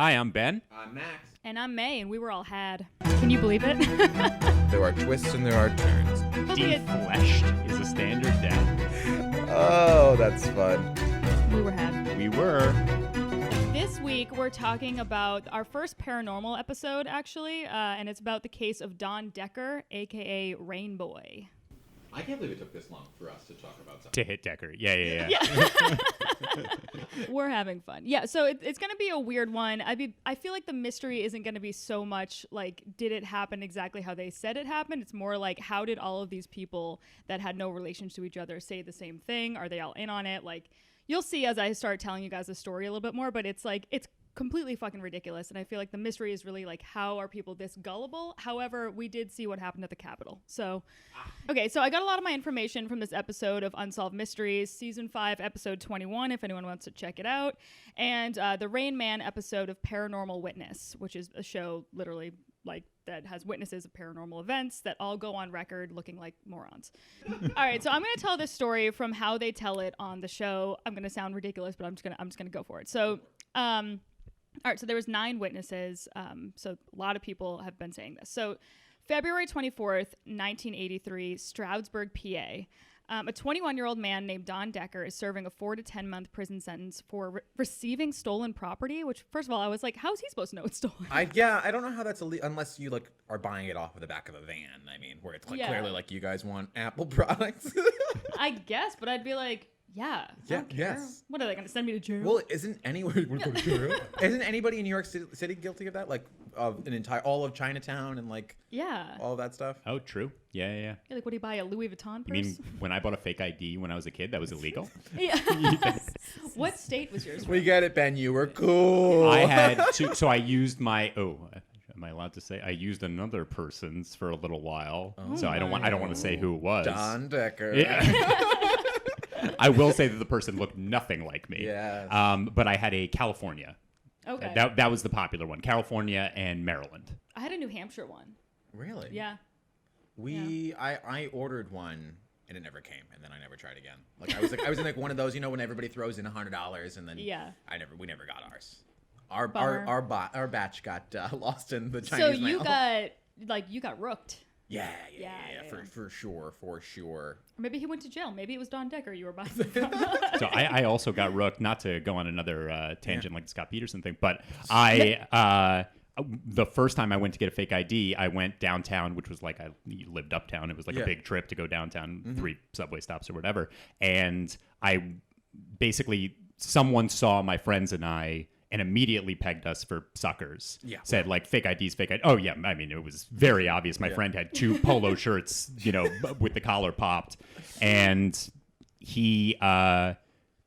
Hi, I'm Ben. I'm Max. And I'm May, and we were all had. Can you believe it? There are twists and there are turns. Defleshed is a standard death. Oh, that's fun. We were had. We were. This week, we're talking about our first paranormal episode, actually, and it's about the case of Don Decker, a.k.a. Rainboy. I can't believe it took this long for us to talk about something. To hit Decker. Yeah. We're having fun. Yeah, so it's going to be a weird one. I feel like the mystery isn't going to be so much like, did it happen exactly how they said it happened? It's more like, how did all of these people that had no relations to each other say the same thing? Are they all in on it? Like, you'll see as I start telling you guys the story a little bit more, but it's like, it's completely fucking ridiculous. And I feel like the mystery is really like, how are people this gullible? However, we did see what happened at the Capitol. So, okay, so I got a lot of my information from this episode of Unsolved Mysteries, season 5, episode 21, if anyone wants to check it out. And the Rain Man episode of Paranormal Witness, which is a show literally like that has witnesses of paranormal events that all go on record looking like morons. All right, so I'm going to tell this story from how they tell it on the show. I'm going to sound ridiculous, but I'm just going to go for it. So, all right, so there was 9 witnesses. So a lot of people have been saying this. So February 24th, 1983, Stroudsburg, PA. A 21-year-old man named Don Decker is serving a 4 to 10 month prison sentence for receiving stolen property, which, first of all, I was like, how is he supposed to know it's stolen? I don't know how that's illegal unless you like are buying it off of the back of a van. I mean, where it's like clearly like you guys want Apple products. I guess, but I'd be like, yeah. Yes. What are they going to send me to jail? Well, isn't anybody in New York City guilty of that? Like of all of Chinatown and like all of that stuff? Oh, true. Yeah. You're like, what do you buy, a Louis Vuitton purse? You mean when I bought a fake ID when I was a kid, that was illegal? Yeah. What state was yours from? We get it, Ben. You were cool. I had to, so I used my, am I allowed to say? I used another person's for a little while. So I don't want to say who it was. Don Decker. Yeah. I will say that the person looked nothing like me. Yeah. But I had a California. Okay. That was the popular one. California and Maryland. I had a New Hampshire one. Really? Yeah. I ordered one and it never came, and then I never tried again. Like I was in like one of those, you know, when everybody throws in $100 and then we never got ours. Our batch got lost in the Chinese mail. So you got rooked. Yeah. For sure. Or maybe he went to jail. Maybe it was Don Decker you were buying from. So I also got rooked, not to go on another tangent like the Scott Peterson thing, but the first time I went to get a fake ID, I went downtown, which was like I lived uptown. It was like a big trip to go downtown, 3 subway stops or whatever. And I basically, someone saw my friends and I and immediately pegged us for suckers. Yeah. Said like fake IDs, fake ID. Oh yeah, I mean it was very obvious. My friend had 2 polo shirts, with the collar popped, and he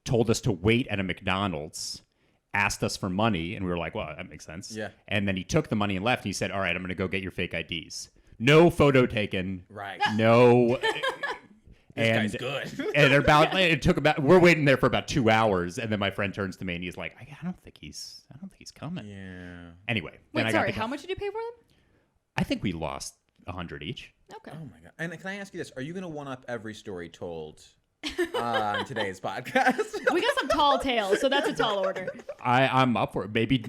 told us to wait at a McDonald's, asked us for money, and we were like, well, that makes sense. Yeah. And then he took the money and left. And he said, all right, I'm going to go get your fake IDs. No photo taken. Right. No. This guy's good. And we're waiting there for about 2 hours, and then my friend turns to me and he's like, I don't think he's coming. Yeah. Anyway. Wait, sorry, how much did you pay for them? I think we lost $100 each. Okay. Oh my God. And can I ask you this? Are you going to one up every story told on today's podcast? We got some tall tales, so that's a tall order. I'm up for it. Maybe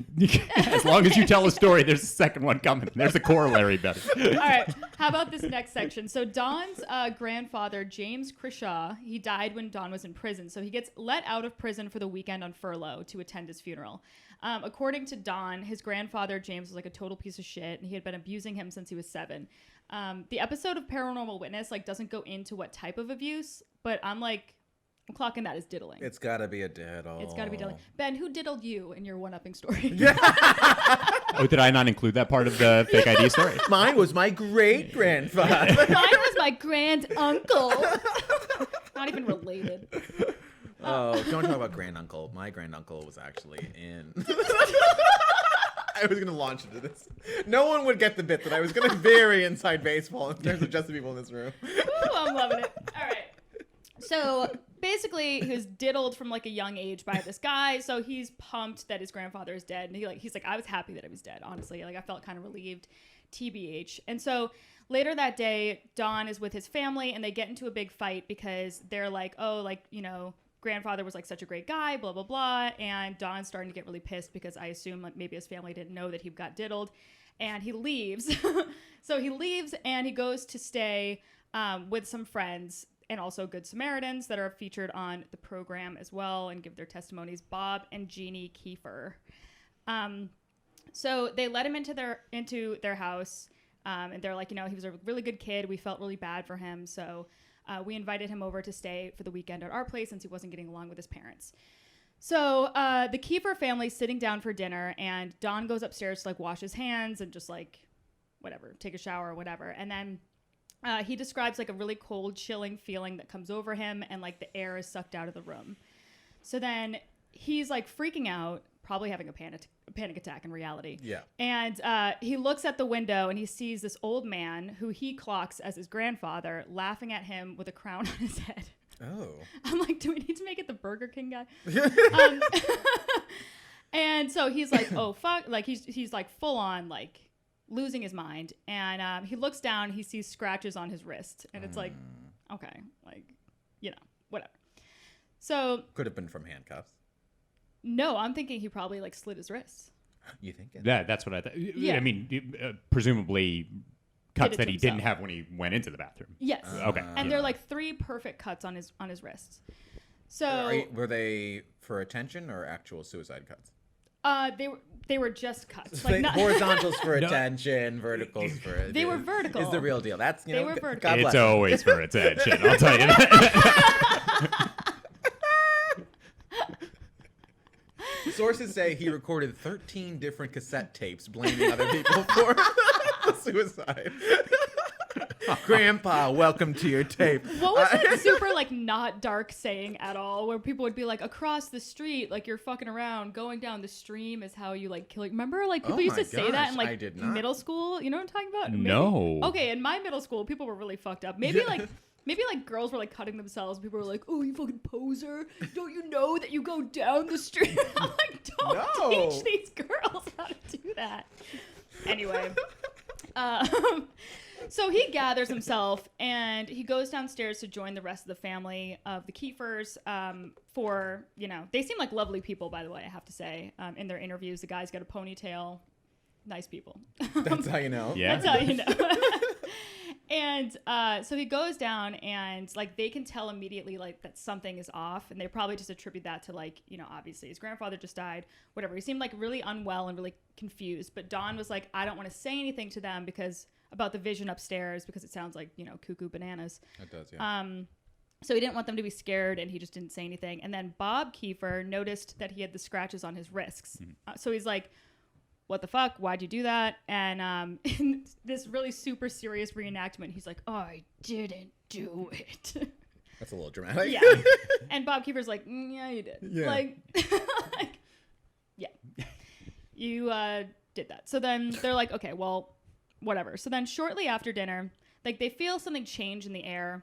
as long as you tell a story, there's a second one coming. There's a corollary better. All right. How about this next section? So Don's grandfather, James Crishaw, he died when Don was in prison. So he gets let out of prison for the weekend on furlough to attend his funeral. According to Don, his grandfather, James, was like a total piece of shit, and he had been abusing him since he was 7. The episode of Paranormal Witness doesn't go into what type of abuse, but I'm clocking that as diddling. It's got to be a diddle. It's got to be diddling. Ben, who diddled you in your one-upping story? Oh, did I not include that part of the fake ID story? Mine was my great-grandfather. Mine was my grand-uncle. Not even related. Oh, don't talk about granduncle. My granduncle was actually in... I was going to launch into this. No one would get the bit that I was going to bury inside baseball in terms of just the people in this room. Ooh, I'm loving it. All right. So basically, he was diddled from like a young age by this guy. So he's pumped that his grandfather is dead. And he's like, I was happy that he was dead, honestly. Like, I felt kind of relieved, TBH. And so later that day, Don is with his family and they get into a big fight because they're like, oh, like, grandfather was like such a great guy, blah, blah, blah. And Don's starting to get really pissed because I assume like maybe his family didn't know that he got diddled. And he leaves. So he leaves and he goes to stay with some friends and also Good Samaritans that are featured on the program as well and give their testimonies, Bob and Jeannie Kiefer. So they let him into their house, and they're like, he was a really good kid. We felt really bad for him, so we invited him over to stay for the weekend at our place since he wasn't getting along with his parents. So the Kiefer family's sitting down for dinner, and Don goes upstairs to like wash his hands and just like whatever, take a shower or whatever, and then he describes like a really cold, chilling feeling that comes over him, and like the air is sucked out of the room. So then he's like freaking out, probably having a panic attack in reality. Yeah. And he looks at the window and he sees this old man who he clocks as his grandfather laughing at him with a crown on his head. Oh. I'm like, do we need to make it the Burger King guy? And so he's like, oh, fuck. Like he's like full on like losing his mind. And he looks down, he sees scratches on his wrist. And it's like, okay, like, whatever. So. Could have been from handcuffs. No, I'm thinking he probably like slit his wrists. You think? Yeah, that's what I thought. Yeah. I mean, presumably cuts that he didn't have when he went into the bathroom. Yes. Okay. And they're like 3 perfect cuts on his wrists. So were they for attention or actual suicide cuts? They were just cuts. Like horizontals for attention, verticals for. They were vertical. Is the real deal. That's they were vertical. God bless it's always for attention. I'll tell you that. Sources say he recorded 13 different cassette tapes blaming other people for the suicide. Grandpa, welcome to your tape. What was that super like not dark saying at all where people would be like, across the street, like you're fucking around, going down the stream is how you like kill. Remember like people used to say that in like middle school? You know what I'm talking about? No. Okay, in my middle school, people were really fucked up. Maybe like girls were like cutting themselves. People were like, "Oh, you fucking poser! Don't you know that you go down the street?" I'm like, "Don't teach these girls how to do that." Anyway, so he gathers himself and he goes downstairs to join the rest of the family of the Kiefers. For they seem like lovely people, by the way. I have to say, in their interviews, the guy's got a ponytail. Nice people. That's how you know. Yeah, that's how you know. And so he goes down and like they can tell immediately like that something is off, and they probably just attribute that to like, obviously his grandfather just died, whatever. He seemed like really unwell and really confused, but Don was like, I don't want to say anything to them about the vision upstairs because it sounds like, cuckoo bananas. It does, yeah. So he didn't want them to be scared, and he just didn't say anything. And then Bob Kiefer noticed that he had the scratches on his wrists. So he's like, what the fuck? Why'd you do that? And in this really super serious reenactment, he's like, oh, I didn't do it. That's a little dramatic. Yeah. And Bob Kiefer's like, yeah, you did. Yeah. Like, yeah. You did that. So then they're like, okay, well, whatever. So then shortly after dinner, like they feel something change in the air,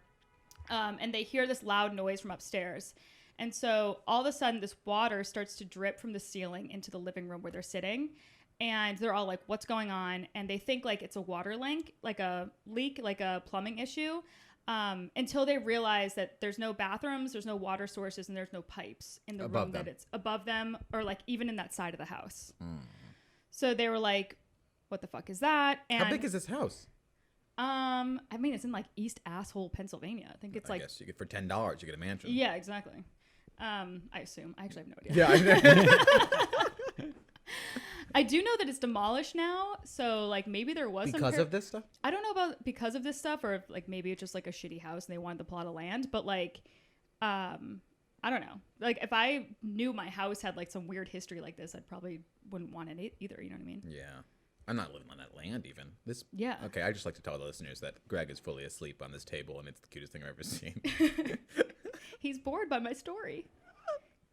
and they hear this loud noise from upstairs. And so all of a sudden, this water starts to drip from the ceiling into the living room where they're sitting. And they're all like, what's going on? And they think like it's a water leak, like a plumbing issue, until they realize that there's no bathrooms, there's no water sources, and there's no pipes in the room that it's above them, or like even in that side of the house. So they were like, what the fuck is that? And how big is this house? I mean, it's in like East Asshole, Pennsylvania. I think it's like, I guess you get for $10, you get a mansion. Yeah, exactly. I assume. I actually have no idea. Yeah, I know. I do know that it's demolished now, so like maybe there was because of this stuff. I don't know about because of this stuff, or if, like maybe it's just like a shitty house and they wanted the plot of land. But like, I don't know. Like if I knew my house had like some weird history like this, I probably wouldn't want it either. You know what I mean? Yeah, I'm not living on that land even. This. Yeah. Okay, I just like to tell the listeners that Greg is fully asleep on this table, and it's the cutest thing I've ever seen. He's bored by my story.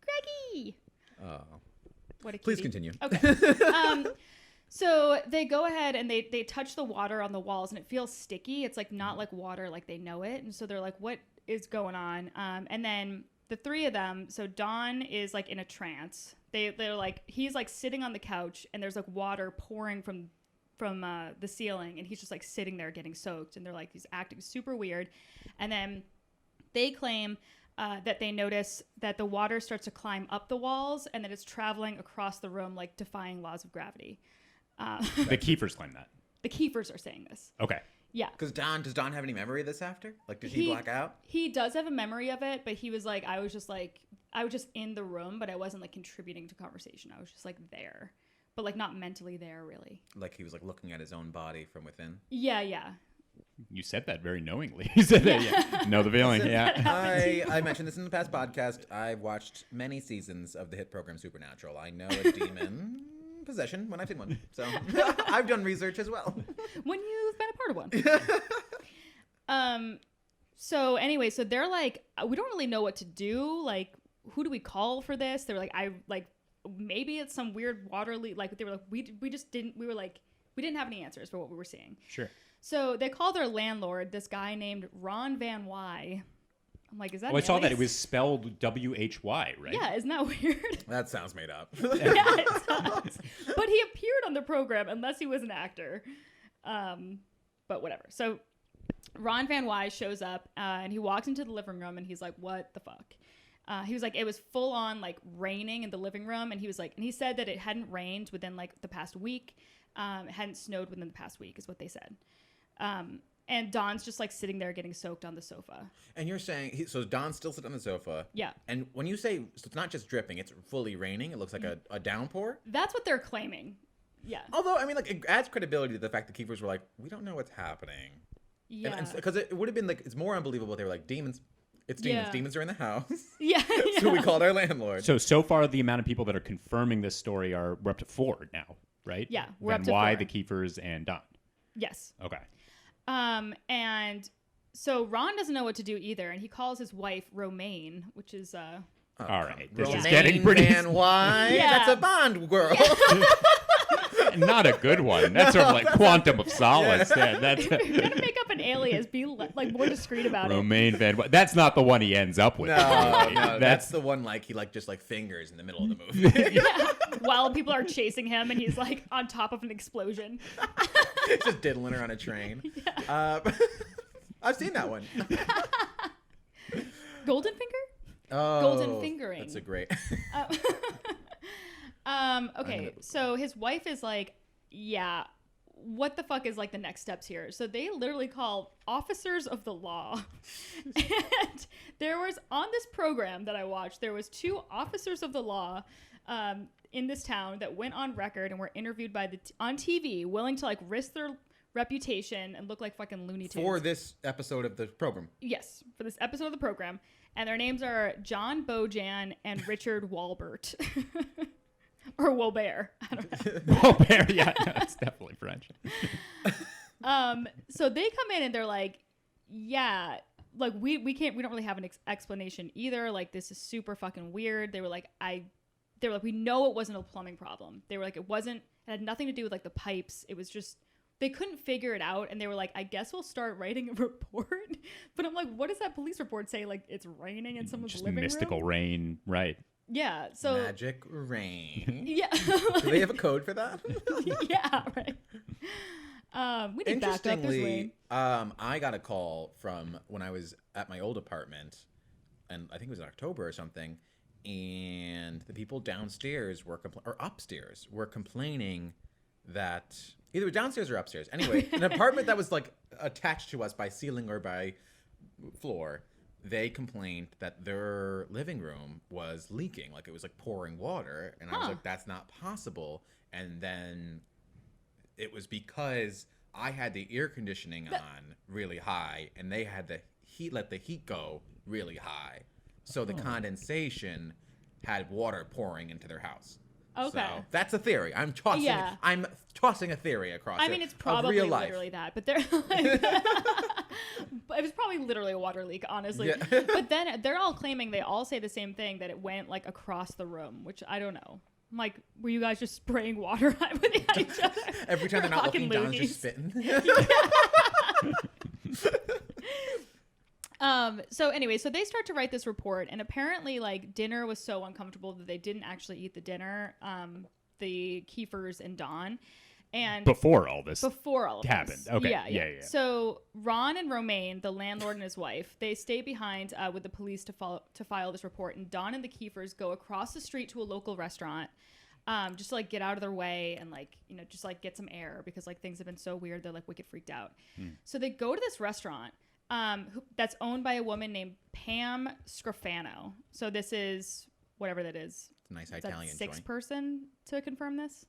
Greggy. Oh. What a cutie. Please continue. Okay. So they go ahead and they touch the water on the walls, and it feels sticky. It's like not like water like they know it. And so they're like, what is going on? And then the 3 of them, so Don is like in a trance. They're like, he's like sitting on the couch, and there's like water pouring from the ceiling, and he's just like sitting there getting soaked. And they're like, he's acting super weird. And then they claim that they notice that the water starts to climb up the walls and that it's traveling across the room, like defying laws of gravity. The Kiefers claim that. The Kiefers are saying this. Okay. Yeah. Because does Don have any memory of this after? Like, did he black out? He does have a memory of it, but he was like, I was just in the room, but I wasn't like contributing to conversation. I was just like there, but like not mentally there really. Like he was like looking at his own body from within. Yeah, yeah. You said that very knowingly. You said that, yeah. Know the feeling, yeah. I mentioned this in the past podcast. I've watched many seasons of the hit program Supernatural. I know a demon possession when I've seen one. So I've done research as well. When you've been a part of one. So anyway, so they're like, we don't really know what to do. Like, who do we call for this? They were like, maybe it's some weird water leak. Like they were like, we didn't have any answers for what we were seeing. Sure. So they called their landlord, this guy named Ron Van Wy. I'm like, is that? Well, I saw that it was spelled W-H-Y, right? Yeah, isn't that weird? That sounds made up. Yeah, it does. But he appeared on the program unless he was an actor. But whatever. So Ron Van Wy shows up and he walks into the living room and he's like, what the fuck? He was like, it was full on like raining in the living room. And he was like, and he said that it hadn't rained within like the past week. It hadn't snowed within the past week is what they said. And Don's just like sitting there getting soaked on the sofa. And you're saying, so Don's still sitting on the sofa. Yeah. And when you say, so it's not just dripping, it's fully raining. It looks like a downpour. That's what they're claiming. Yeah. Although, I mean, like, it adds credibility to the fact that Kiefers were like, we don't know what's happening. Yeah. Because it would have been like, it's more unbelievable. They were like, demons. It's demons. Yeah. Demons are in the house. Yeah. So we called our landlord. So far, the amount of people that are confirming this story we're up to 4 now, right? Yeah. We're up to 4. Why the Kiefers and Don. Yes. Okay. And so Ron doesn't know what to do either, and he calls his wife Romaine, which is all right. This Romaine is getting pretty. Van Wy. Yeah. That's a Bond girl. Yeah. Not a good one. That's sort of like Quantum of Solace. Yeah, that's you gotta make up an alias. Be like more discreet about Romaine Van Wy. That's not the one he ends up with. No, that's the one like he like just like fingers in the middle of the movie. Yeah. While people are chasing him and he's like on top of an explosion. Just diddling her on a train. Yeah. I've seen that one. Golden Finger? Oh, Golden Fingering. That's a great. Okay, so his wife is like, yeah, what the fuck is like the next steps here? So they literally call officers of the law. And there was, on this program that I watched, there was 2 officers of the law in this town that went on record and were interviewed by on TV, willing to like risk their reputation and look like fucking Looney Tunes. For this episode of the program. Yes, for this episode of the program. And their names are John Bojan and Richard Walbert. Or Walbert. I don't know. Walbert, yeah, no, it's definitely French. So they come in and they're like, yeah, like we don't really have an explanation either. Like, this is super fucking weird. They were like, we know it wasn't a plumbing problem. They were like, it had nothing to do with like the pipes. It was just, they couldn't figure it out. And they were like, I guess we'll start writing a report. But I'm like, what does that police report say? Like, it's raining in someone's living room? Mystical rain, right. Yeah, so magic rain. Yeah. Do they have a code for that? Yeah, right. We need backup. Interestingly, I got a call from when I was at my old apartment, and I think it was in October or something, and the people downstairs or upstairs were complaining that either downstairs or upstairs. Anyway, an apartment that was like attached to us by ceiling or by floor. They complained that their living room was leaking, like it was like pouring water. And I was like, that's not possible. And then it was because I had the air conditioning on really high and they had let the heat go really high. So the condensation had water pouring into their house. Okay. So that's a theory. I'm tossing a theory across. I mean, it's probably literally that, but they're like, it was probably literally a water leak, honestly. Yeah. But then they're all claiming, they all say the same thing, that it went like across the room, which I don't know. I'm like, were you guys just spraying water with each other? Every time they're not looking, Don's just spitting. So anyway, so they start to write this report, and apparently like dinner was so uncomfortable that they didn't actually eat the dinner, the Kiefers and Don. And before all this happened. This. Okay. Yeah. So Ron and Romaine, the landlord and his wife, they stay behind with the police to file this report. And Don and the Kiefers go across the street to a local restaurant, just to like get out of their way and like, you know, just like get some air because like things have been so weird. They're like wicked freaked out. So they go to this restaurant that's owned by a woman named Pam Scrofano. So this is whatever that is. It's a nice Italian joint. 6 person to confirm this.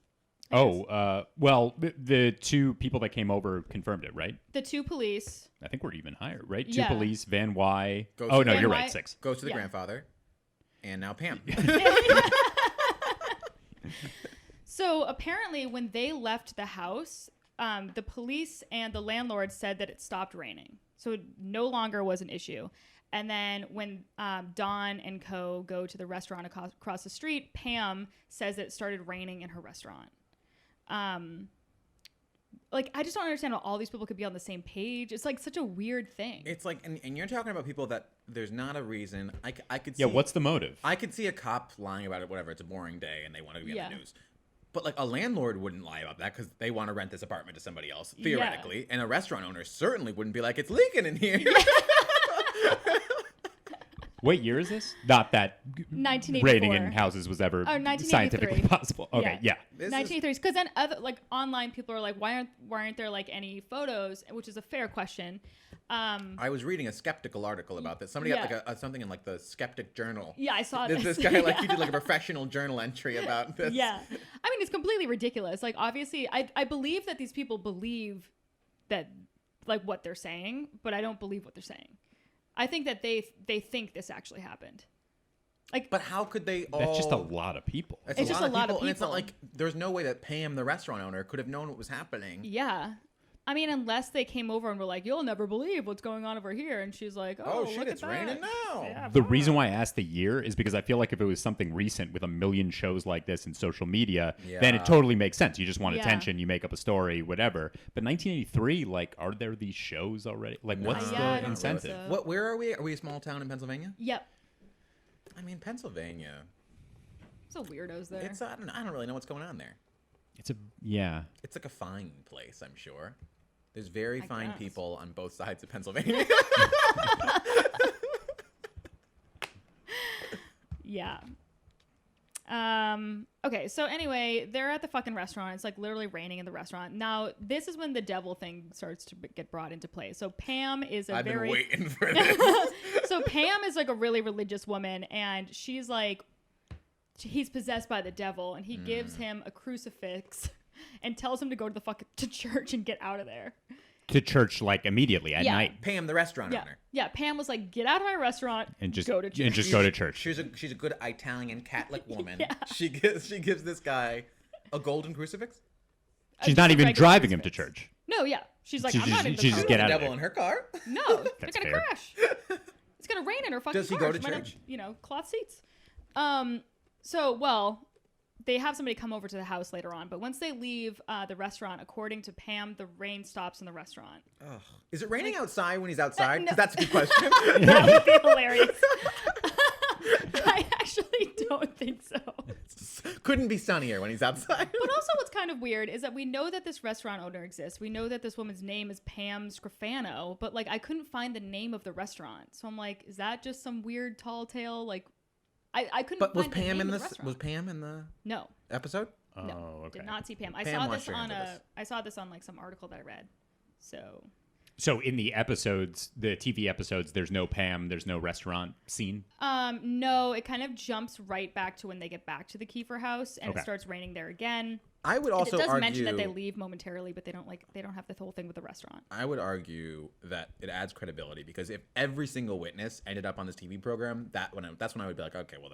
Well, the 2 people that came over confirmed it, right? The 2 police. I think we're even higher, right? 2 Yeah. police, Van Y. You're right, 6. Goes to the grandfather, and now Pam. So apparently when they left the house, the police and the landlord said that it stopped raining. So it no longer was an issue. And then when Don and co go to the restaurant across the street, Pam says that it started raining in her restaurant. Like, I just don't understand how all these people could be on the same page. It's like such a weird thing. It's like, and you're talking about people that there's not a reason. I could see. Yeah, what's the motive? I could see a cop lying about it, whatever. It's a boring day and they want to be on the news. But like a landlord wouldn't lie about that because they want to rent this apartment to somebody else, theoretically. And a restaurant owner certainly wouldn't be like, it's leaking in here. What year is this? Not that 1984. rating in houses was ever scientifically possible. Okay, yeah. 1983. Because then other like online people are like, why aren't there like any photos? Which is a fair question. I was reading a skeptical article about this. Somebody had like something in like the Skeptic Journal. Yeah, I saw this. This guy like he did like a professional journal entry about this. Yeah, I mean it's completely ridiculous. Like obviously, I believe that these people believe that like what they're saying, but I don't believe what they're saying. I think that they think this actually happened. Like, but how could they all? That's just a lot of people. It's just a lot of people. And it's not like there's no way that Pam, the restaurant owner, could have known what was happening. Yeah. I mean, unless they came over and were like, you'll never believe what's going on over here. And she's like, oh shit, look it's at that. raining now. Yeah, the reason why I asked the year is because I feel like if it was something recent with a million shows like this in social media, then it totally makes sense. You just want attention, you make up a story, whatever. But 1983, like, are there these shows already? Like, what's the incentive? So. Where are we? Are we a small town in Pennsylvania? Yep. I mean, Pennsylvania. So weirdos there. It's I don't really know what's going on there. It's like a fine place, I'm sure. There's very fine people on both sides of Pennsylvania. Yeah. Okay, so anyway, they're at the fucking restaurant. It's like literally raining in the restaurant. Now, this is when the devil thing starts to get brought into play. So Pam is I've been waiting for this. So Pam is like a really religious woman, and she's like, he's possessed by the devil, and he gives him a crucifix and tells him to go to church and get out of there. To church, like, immediately at night. Pam, the restaurant owner. Yeah, Pam was like, get out of my restaurant and just go to church. And just go to church. She's a good Italian Catholic woman. She gives this guy a golden crucifix. She's not even driving him to church. No, yeah. She's like, I'm not in the she's car. just get out of devil there. in her car. No, they're going to crash. It's going to rain in her fucking car. Does he go to church? Cloth seats. They have somebody come over to the house later on, but once they leave the restaurant, according to Pam, the rain stops in the restaurant. Ugh. Is it raining outside when he's outside? No. Because that's a good question. That would be hilarious. I actually don't think so. Couldn't be sunnier when he's outside. But also what's kind of weird is that we know that this restaurant owner exists. We know that this woman's name is Pam Scrofano, but like I couldn't find the name of the restaurant. So I'm like, is that just some weird tall tale? Like I couldn't find was the Pam name in of the this? restaurant. Was Pam in the episode? Oh, No, okay. did not see Pam. Pam watched her into this. I saw this on like some article that I read. So in the episodes, the TV episodes, there's no Pam, there's no restaurant scene? No, it kind of jumps right back to when they get back to the Kiefer house and it starts raining there again. I would also it does argue mention that they leave momentarily, but they don't have the whole thing with the restaurant. I would argue that it adds credibility because if every single witness ended up on this TV program, that's when I would be like, okay, well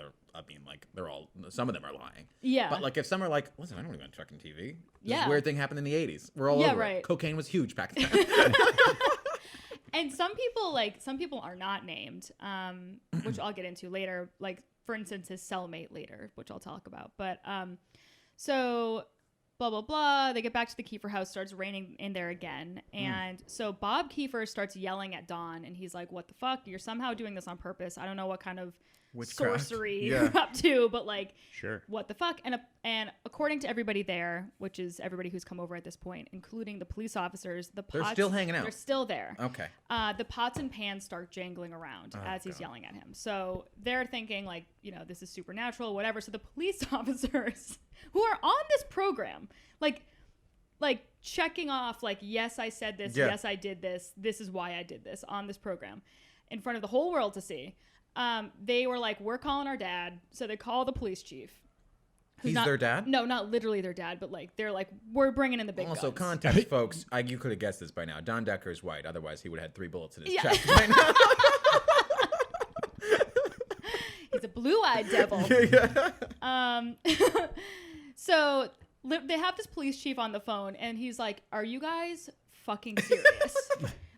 some of them are lying. Yeah. But like if some are like, listen, I don't even fucking TV. Yeah. This weird thing happened in the 80s. We're all over right. it. Cocaine was huge back then. And some people are not named, which I'll get into later. Like for instance, his cellmate later, which I'll talk about. But so blah, blah, blah. They get back to the Kiefer house, starts raining in there again. And so Bob Kiefer starts yelling at Don, and he's like, what the fuck? You're somehow doing this on purpose. I don't know what kind of sorcery you're up to, but like, what the fuck? And according to everybody there, which is everybody who's come over at this point, including the police officers, they're still hanging out. They're still there. Okay. The pots and pans start jangling around as he's yelling at him. So they're thinking like, this is supernatural, whatever. So the police officers who are on this program, like checking off, like, yes, I said this. Yes, I did this. This is why I did this on this program in front of the whole world to see. They were like, we're calling our dad. So they call the police chief. He's their dad? No, not literally their dad, but like, they're like, we're bringing in the big Also, guns. context, folks, you could have guessed this by now. Don Decker is white. Otherwise, he would have had 3 bullets in his chest by now. He's a blue-eyed devil. So they have this police chief on the phone, and he's like, are you guys fucking serious?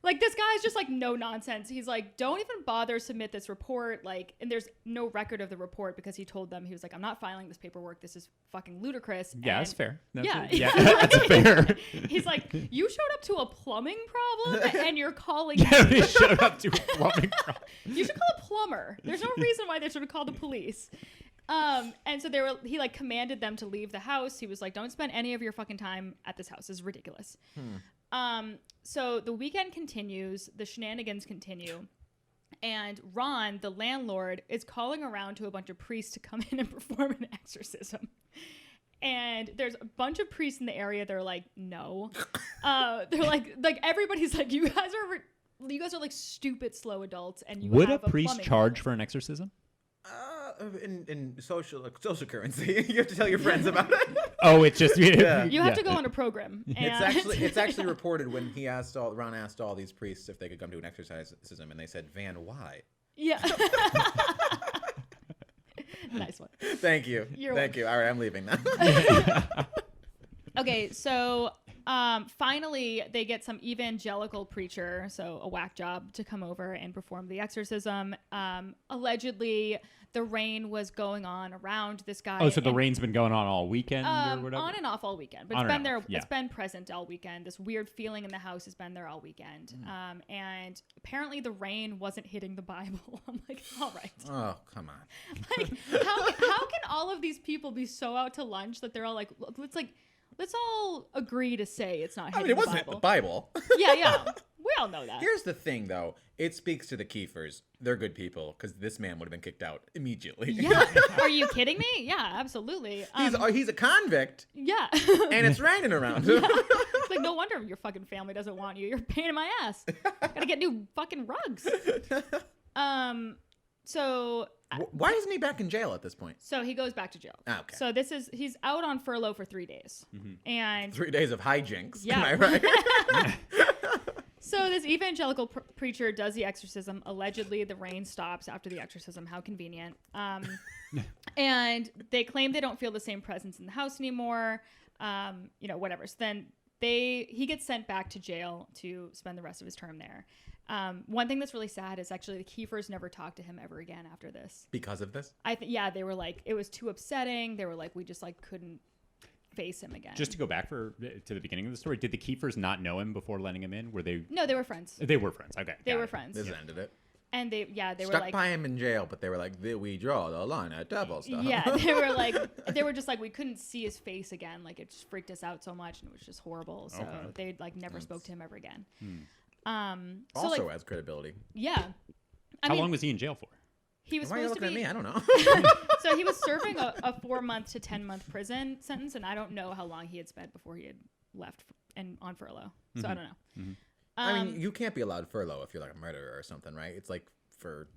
Like, this guy's just like, no nonsense. He's like, don't even bother submit this report. Like, and there's no record of the report because he told them, he was like, I'm not filing this paperwork. This is fucking ludicrous. Yeah, that's fair. That's fair. He's like, you showed up to a plumbing problem and you're calling me. They showed up to a plumbing problem. You should call a plumber. There's no reason why they should have called the police. And so he like commanded them to leave the house. He was like, don't spend any of your fucking time at this house. It's ridiculous. So the weekend continues, the shenanigans continue, and Ron, the landlord, is calling around to a bunch of priests to come in and perform an exorcism. And there's a bunch of priests in the area. They're like, no. They're like everybody's like, you guys are like stupid slow adults, and you would have a priest charge for an exorcism? In social currency, you have to tell your friends about it. Oh, it's just you have to go on a program. And it's actually reported when Ron asked all these priests if they could come to an exorcism, and they said, "Van, why?" Yeah. Nice one. Thank you. Thank you. All right, I'm leaving now. Okay, so finally they get some evangelical preacher, so a whack job, to come over and perform the exorcism. Allegedly, the rain was going on around this guy. Oh, so the rain's been going on all weekend or whatever? On and off all weekend. But it's been there. Yeah. It's been present all weekend. This weird feeling in the house has been there all weekend. And apparently the rain wasn't hitting the Bible. I'm like, all right. Oh, come on. Like, how can all of these people be so out to lunch that they're all like, let's all agree to say it's not hitting the Bible. It wasn't the Bible. Yeah. We all know that. Here's the thing, though. It speaks to the Kiefers. They're good people, because this man would have been kicked out immediately. Yeah. Are you kidding me? Yeah, absolutely. He's a convict. Yeah. And it's raining around. Yeah. It's like, no wonder your fucking family doesn't want you. You're a pain in my ass. Gotta get new fucking rugs. So... Why isn't he back in jail at this point? So he goes back to jail. Okay. So he's out on furlough for 3 days. Mm-hmm. And 3 days of hijinks. Yeah. Am I right? So this evangelical preacher does the exorcism. Allegedly, the rain stops after the exorcism. How convenient. And they claim they don't feel the same presence in the house anymore. Whatever. So then he gets sent back to jail to spend the rest of his term there. One thing that's really sad is actually the Kiefers never talked to him ever again after this. Because of this? They were like, it was too upsetting. They were like, we just like couldn't face him again. Just to go back to the beginning of the story, did the Kiefers not know him before letting him in? Were they? No, they were friends. They were friends. Okay. They were friends. This ended it. And they were stuck like, by him in jail, but they were like, we draw the line at double stuff. Yeah, they were just like, we couldn't see his face again. Like, it just freaked us out so much, and it was just horrible. So they like never spoke to him ever again. Also has credibility. Yeah. How long was he in jail for? He was Why supposed are you looking to be. at me? I don't know. So he was serving a 4-month to 10-month prison sentence, and I don't know how long he had spent before he had left and on furlough. So I don't know. Mm-hmm. I mean, you can't be allowed furlough if you're like a murderer or something, right? It's like for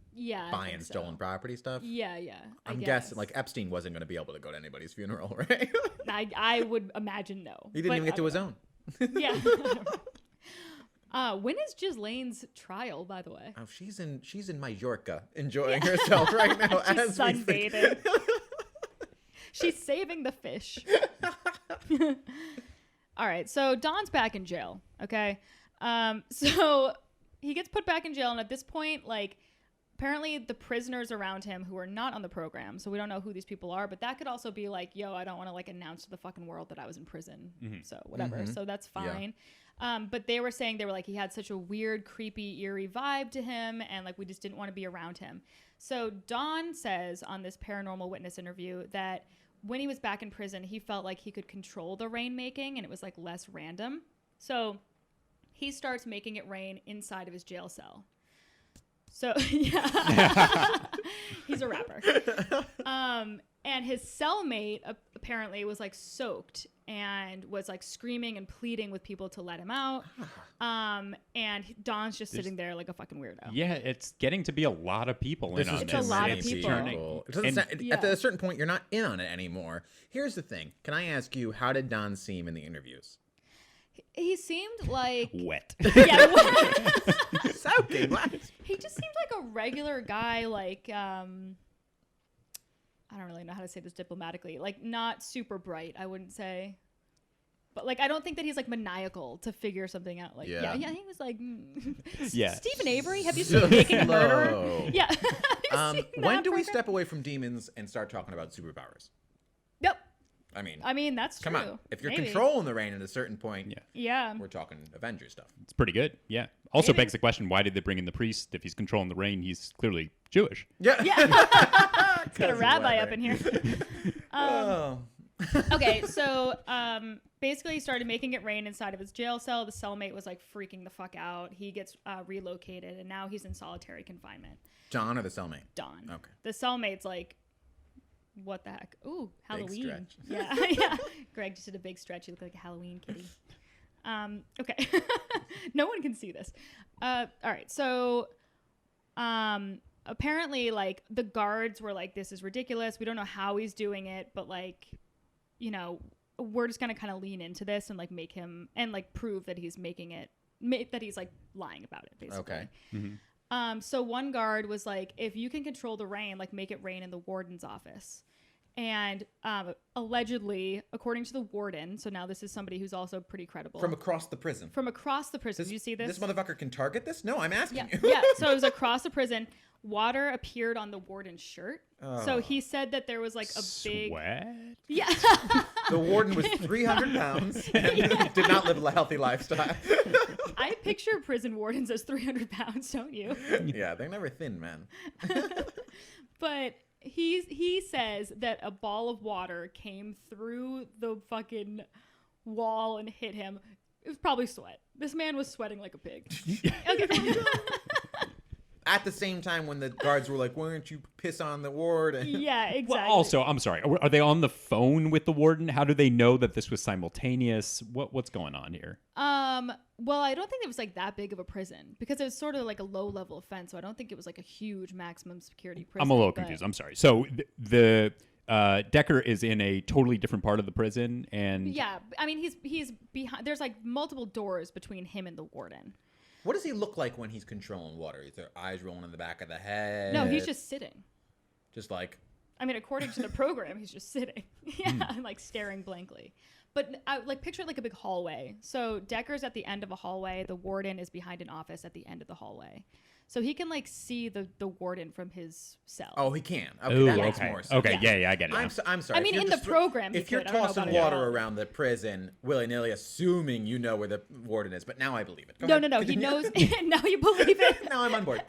buying stolen property stuff. Yeah. I'm guessing like Epstein wasn't going to be able to go to anybody's funeral, right? I would imagine no. He didn't even get to his own. Yeah. When is Ghislaine's trial, by the way? Oh, she's in Mallorca enjoying herself right now. She's sunbathing. She's saving the fish. All right, so Don's back in jail. Okay, so he gets put back in jail, and at this point, like, apparently the prisoners around him who are not on the program, so we don't know who these people are, but that could also be like, yo, I don't want to like announce to the fucking world that I was in prison. So whatever. So that's fine. But they were saying, they were like, he had such a weird, creepy, eerie vibe to him, and like we just didn't want to be around him. So Don says on this paranormal witness interview that when he was back in prison, he felt like he could control the rainmaking and it was like less random. So he starts making it rain inside of his jail cell. So yeah, he's a rapper. And his cellmate apparently was like soaked and was like screaming and pleading with people to let him out. And Don's just sitting there like a fucking weirdo. Yeah, it's getting to be a lot of people in on this. It's a lot of people. At a certain point, you're not in on it anymore. Here's the thing. Can I ask you, how did Don seem in the interviews? He seemed like wet. Yeah, wet. Soaking wet. He just seemed like a regular guy, like I don't really know how to say this diplomatically. Like not super bright, I wouldn't say. But like I don't think that he's like maniacal to figure something out. Like yeah, he was like yeah. Stephen Avery, have you seen Making a Murderer? Yeah. When do we step away from demons and start talking about superpowers? Nope. I mean, that's true. Come on. If you're controlling the rain at a certain point, yeah, we're talking Avengers stuff. It's pretty good. Yeah. Also begs the question, why did they bring in the priest? If he's controlling the rain, he's clearly Jewish. Yeah. It's got a rabbi up in here. Okay, so basically he started making it rain inside of his jail cell. The cellmate was like freaking the fuck out. He gets relocated, and now he's in solitary confinement. John or the cellmate? Don. Okay. The cellmate's like, what the heck? Ooh, Halloween. Big stretch. Yeah. Greg just did a big stretch. You look like a Halloween kitty. Okay. No one can see this. All right. So apparently, like, the guards were like, this is ridiculous. We don't know how he's doing it, but, like, you know, we're just going to kind of lean into this and, like, make him and, like, prove that he's making it, that he's, like, lying about it, basically. Okay. Mm-hmm. So one guard was like, if you can control the rain, like, make it rain in the warden's office. And allegedly, according to the warden, so now this is somebody who's also pretty credible. From across the prison. Did you see this? This motherfucker can target this? No, I'm asking you. Yeah, so it was across the prison. Water appeared on the warden's shirt. Oh. So he said that there was like a big... Sweat? Yeah. The warden was 300 pounds and did not live a healthy lifestyle. I picture prison wardens as 300 pounds, don't you? Yeah, they're never thin, man. But... He says that a ball of water came through the fucking wall and hit him. It was probably sweat. This man was sweating like a pig. Okay. At the same time when the guards were like, why don't you piss on the ward? Yeah, exactly. Well, also, I'm sorry. Are they on the phone with the warden? How do they know that this was simultaneous? What's going on here? Well, I don't think it was like that big of a prison because it was sort of like a low-level offense. So I don't think it was like a huge maximum security prison. I'm a little confused. I'm sorry. So the Decker is in a totally different part of the prison, and yeah, I mean he's behind. There's like multiple doors between him and the warden. What does he look like when he's controlling water? Is there eyes rolling in the back of the head? No, he's just sitting. Just like... I mean, according to the program, he's just sitting. Yeah, like staring blankly. But like picture it like a big hallway. So Decker's at the end of a hallway. The warden is behind an office at the end of the hallway. So he can like see the warden from his cell. Oh, he can. Okay, ooh, that makes more sense. Okay, yeah, I get it. I'm sorry. I mean, in the program, if you're tossing water around the prison willy-nilly, assuming you know where the warden is, but now I believe it. No. He knows. Now you believe it. Now I'm on board.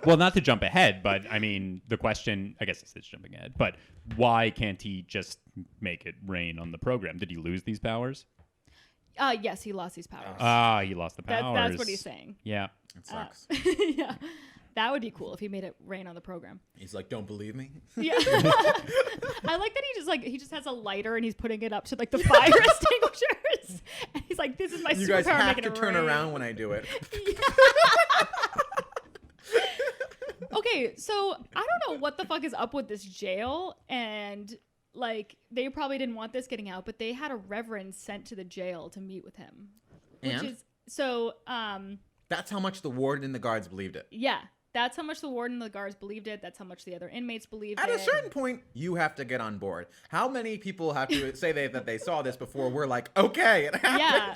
Well, not to jump ahead, but I mean, the question, I guess this is jumping ahead, but why can't he just make it rain on the program? Did he lose these powers? Yes, he lost these powers. He lost the powers. That's what he's saying. Yeah. It sucks. Yeah. That would be cool if he made it rain on the program. He's like, don't believe me? Yeah. I like that he just has a lighter and he's putting it up to like the fire extinguishers. And he's like, this is my superpower. You guys have to turn around when I do it. Yeah. Okay, so I don't know what the fuck is up with this jail, and like they probably didn't want this getting out, but they had a reverend sent to the jail to meet with him. That's how much the warden and the guards believed it. Yeah. That's how much the warden and the guards believed it. That's how much the other inmates believed it. At a certain point, you have to get on board. How many people have to say that they saw this before we're like, okay, it happened? Yeah.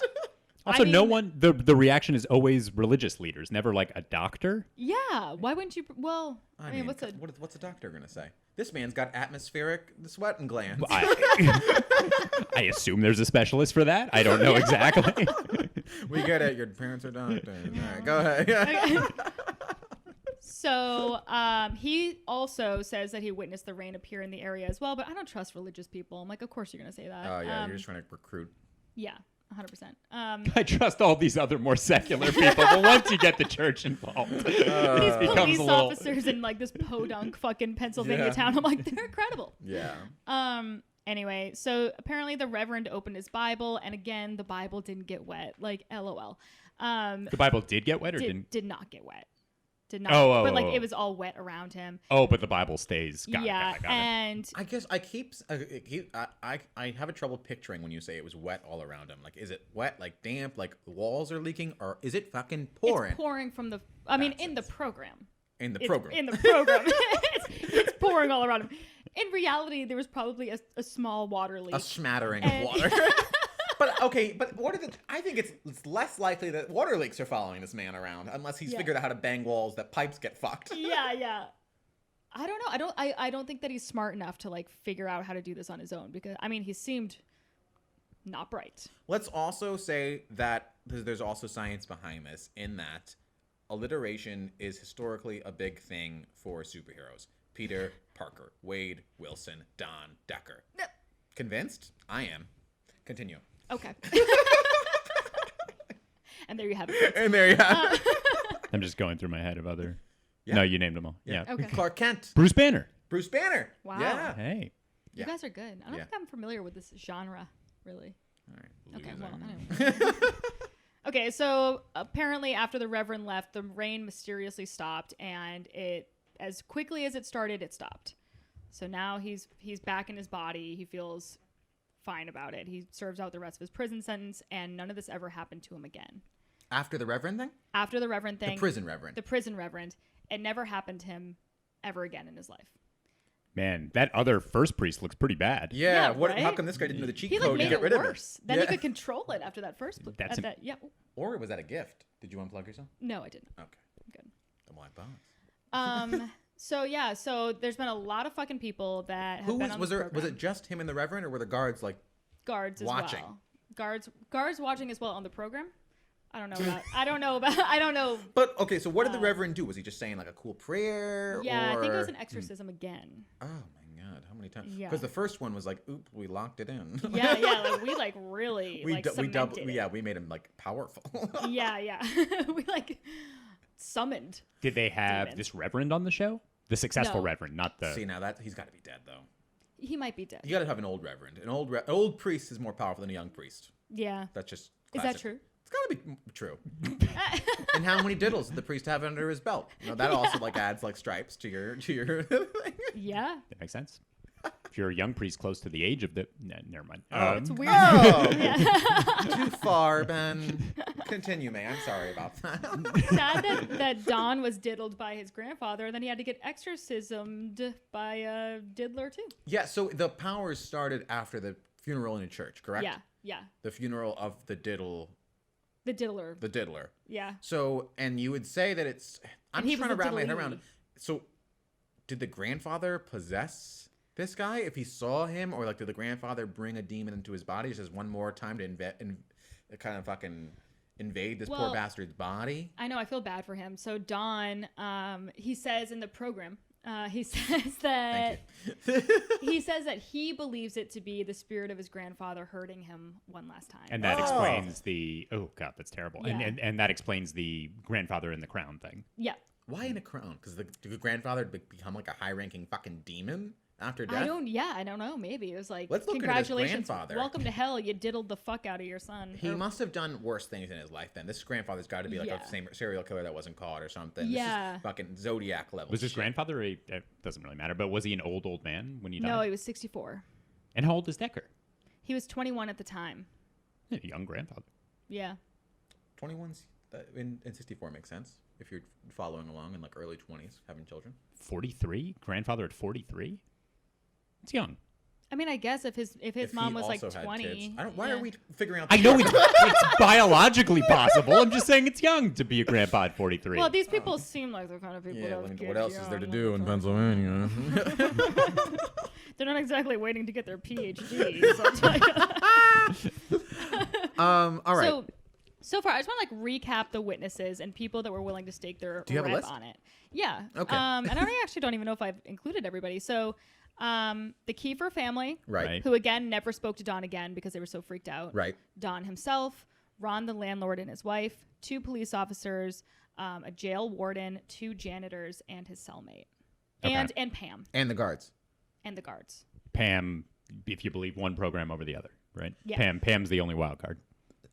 Also, no one. The reaction is always religious leaders, never like a doctor. Yeah. Why wouldn't you? Well, I mean, what's a doctor gonna say? This man's got atmospheric sweating glands. I assume there's a specialist for that. I don't know exactly. We get it. Your parents are doctors. All right, go ahead. So he also says that he witnessed the rain appear in the area as well, but I don't trust religious people. I'm like, of course you're going to say that. Oh, yeah, you're just trying to recruit. Yeah, 100%. I trust all these other more secular people, but once you get the church involved, these police officers in like this podunk fucking Pennsylvania town, I'm like, they're incredible. Yeah. Anyway, so apparently the Reverend opened his Bible, and again, the Bible didn't get wet. Like, LOL. The Bible did get wet or didn't? Did not get wet. Did not. But like it was all wet around him. Oh, but the Bible stays. Got it. And I guess I have a trouble picturing when you say it was wet all around him. Like, is it wet, like damp, like the walls are leaking, or is it fucking pouring? It's pouring from the. I mean, in the program. In the program. It's pouring all around him. In reality, there was probably a small water leak. A smattering of water. But okay, but I think it's less likely that water leaks are following this man around unless he's figured out how to bang walls that pipes get fucked. Yeah. I don't know. I don't think that he's smart enough to like figure out how to do this on his own, because I mean he seemed not bright. Let's also say that there's also science behind this, in that alliteration is historically a big thing for superheroes. Peter Parker, Wade Wilson, Don Decker. Convinced? I am. Continue. Okay. And there you have it. I'm just going through my head of other. Yeah. No, you named them all. Yeah. Okay. Clark Kent. Bruce Banner. Wow. Yeah. Hey. You guys are good. I don't think I'm familiar with this genre, really. All right. Okay. Well, anyway. Okay. So apparently, after the Reverend left, the rain mysteriously stopped, and as quickly as it started, it stopped. So now he's back in his body. He feels fine about it. He serves out the rest of his prison sentence, and none of this ever happened to him again. After the Reverend thing? After the Reverend thing. The prison Reverend. The prison Reverend. It never happened to him ever again in his life. Man, that other first priest looks pretty bad. Yeah, right? How come this guy didn't know the cheat he code to get rid of it? Then he could control it after that first. Or was that a gift? Did you unplug yourself? No, I didn't. Okay. Good. The black box. So there's been a lot of fucking people that have been on this program. Was it just him and the Reverend, or were the guards like guards watching? As well. Guards watching as well on the program. I don't know. But okay, so what did the Reverend do? Was he just saying like a cool prayer? Yeah, I think it was an exorcism again. Oh my God, how many times? Yeah. Because the first one was like, oop, we locked it in. Yeah, like we like really cemented it. We made him like powerful. Yeah. We like summoned. Did they have this Reverend on the show? The successful Reverend, not the. See, now that he's got to be dead though. He might be dead. You got to have an old Reverend. An old priest is more powerful than a young priest. Yeah. That's just Is classic. that true? It's got to be true. And how many diddles did the priest have under his belt? That also like adds like stripes to your thing. Yeah. That makes sense. If you're a young priest close to the age of the... never mind. It's weird. Too far, Ben. Continue, May. I'm sorry about that. Sad that Don was diddled by his grandfather, and then he had to get exorcismed by a diddler, too. Yeah, so the powers started after the funeral in a church, correct? Yeah. The funeral of the diddler. The diddler. Yeah. So, and you would say that it's... I'm just trying to wrap my head around it. So, did the grandfather possess this guy if he saw him, or like did the grandfather bring a demon into his body just one more time to kind of fucking invade this poor bastard's body? I know, I feel bad for him. So Don, he says in the program, he says that he believes it to be the spirit of his grandfather hurting him one last time. And that explains the God, that's terrible. Yeah. And that explains the grandfather in the crown thing. Yeah. Why in a crown? Because the grandfather become like a high-ranking fucking demon after death? I don't know. Maybe it was like, let's look congratulations, into this grandfather. Welcome to hell. You diddled the fuck out of your son. He must have done worse things in his life then. This grandfather's got to be like a serial killer that wasn't caught or something. Yeah. This is fucking Zodiac level. Was his grandfather it doesn't really matter, but was he an old man when he died? No, he was 64. And how old is Decker? He was 21 at the time. A young grandfather. Yeah. 21 in 64 makes sense if you're following along in like early 20s having children. 43? Grandfather at 43? It's young. I mean, I guess if his mom was like 20. Why are we figuring out? I know it's biologically possible. I'm just saying it's young to be a grandpa at 43. Well, these people seem like the kind of people. What else is there to do in Pennsylvania? They're not exactly waiting to get their PhDs. I'll tell you. All right. So far, I just want to like recap the witnesses and people that were willing to stake their rep on it. Yeah. Okay. And I actually don't even know if I've included everybody. So. The Kiefer family, right, who again never spoke to Don again because they were so freaked out. Right. Don himself, Ron the landlord and his wife, 2 police officers, a jail warden, 2 janitors, and his cellmate, and Pam, and the guards, Pam, if you believe one program over the other, right? Yeah. Pam's the only wild card.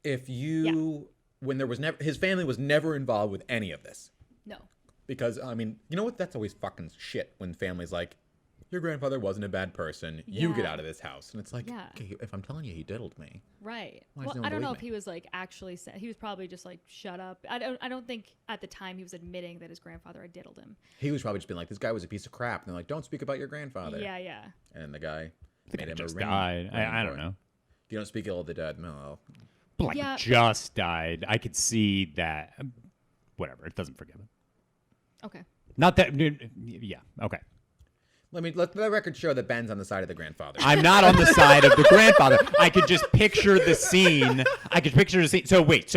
If you, when there was never, his family was never involved with any of this. No. Because I mean, you know what? That's always fucking shit when families like. Your grandfather wasn't a bad person. You get out of this house. And it's like, okay, if I'm telling you he diddled me. Right. Well, I don't know if he was like actually he was probably just like, shut up. I don't think at the time he was admitting that his grandfather had diddled him. He was probably just being like, this guy was a piece of crap. And they're like, don't speak about your grandfather. Yeah, yeah. And the guy made him just a died. I don't know. You don't speak ill of the dead. No. But like just died. I could see that. Whatever. It doesn't forgive him. Okay. Not that. Yeah. Okay. Let the record show that Ben's on the side of the grandfather. I'm not on the side of the grandfather. I could just picture the scene. So wait,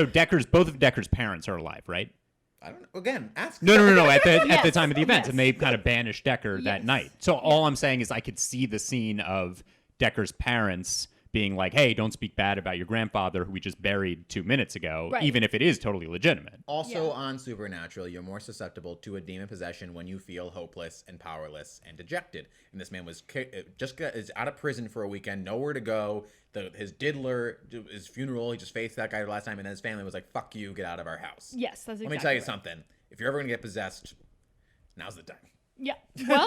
both of Decker's parents are alive, right? I don't know. Again, ask. No. At the time of the events, and they kind of banished Decker that night. So all I'm saying is I could see the scene of Decker's parents being like, hey, don't speak bad about your grandfather who we just buried 2 minutes ago, even if it is totally legitimate. Also on Supernatural, you're more susceptible to a demon possession when you feel hopeless and powerless and dejected. And this man was is out of prison for a weekend, nowhere to go. His diddler, his funeral, he just faced that guy the last time, and then his family was like, fuck you, get out of our house. Yes, that's exactly Let me tell you something. If you're ever going to get possessed, now's the time. Yeah. Well,